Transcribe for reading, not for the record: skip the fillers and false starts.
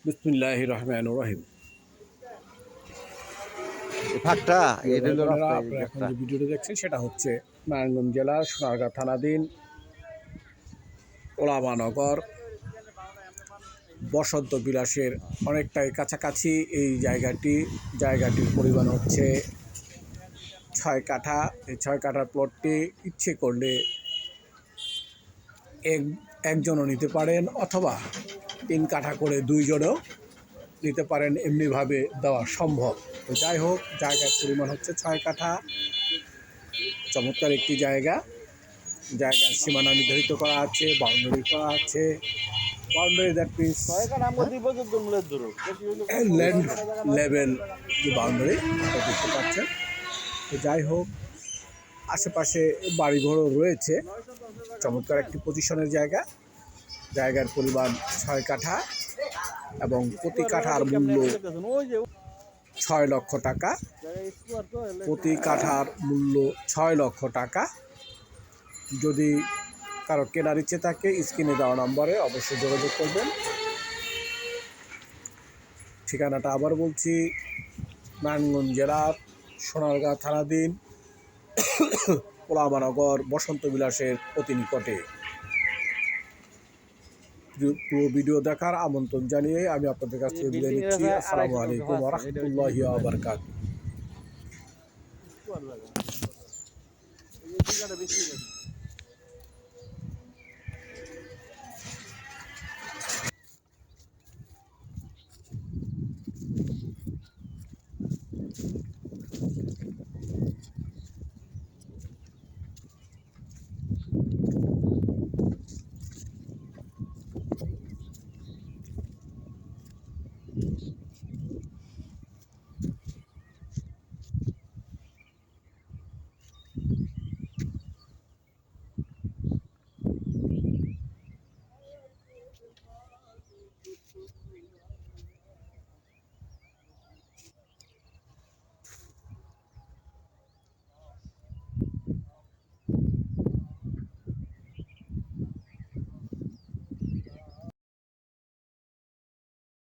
বিসমিল্লাহির রহমানির রহিম। ফাঁকটা এটা হলো রাস্তা। আপনারা এখন যে ভিডিওটা দেখছেন সেটা হচ্ছে নারায়ণগঞ্জ জেলার সোনারগাঁ থানাধীন ওলামানগর বসন্ত বিলাসের অনেকটাই কাছাকাছি এই জায়গাটির পরিমাণ হচ্ছে 6 কাঠা। এই 6 কাঠার প্লটটি ইচ্ছে করলে একজনও নিতে পারেন অথবা 3 কাঠা করে 2 জনও নিতে পারেন, এমনিভাবে দেওয়া সম্ভব। তো যাই হোক, জায়গার পরিমাণ হচ্ছে 6 কাঠা। চমৎকার একটি জায়গার সীমানা নির্ধারিত করা আছে, বাউন্ডারি করা আছে। Boundary that means land level যে বাউন্ডারি এটা দেখতে পাচ্ছেন। তো যাই হোক, আশেপাশে বাড়িঘরও রয়েছে। চমৎকার একটি পজিশনের জায়গার পরিমাণ 6 কাঠা এবং প্রতি কাঠার মূল্য 6 লক্ষ টাকা। প্রতি কাঠার মূল্য 6 লক্ষ টাকা। যদি কারো কেনার ইচ্ছে থাকে স্ক্রিনে দেওয়া নম্বরে অবশ্যই যোগাযোগ করবেন। ঠিকানাটা আবার বলছি, নারায়ণগঞ্জ জেলার সোনারগাঁ থানাধীন ওলামানগর বসন্ত বিলাসের অতি নিকটে। পুরো ভিডিও দেখার আমন্ত্রণ জানিয়ে আমি আপনাদের কাছ থেকে বিদায় নিচ্ছি। আসসালামু আলাইকুম ওয়া রাহমাতুল্লাহি ওয়া বারাকাতুহু।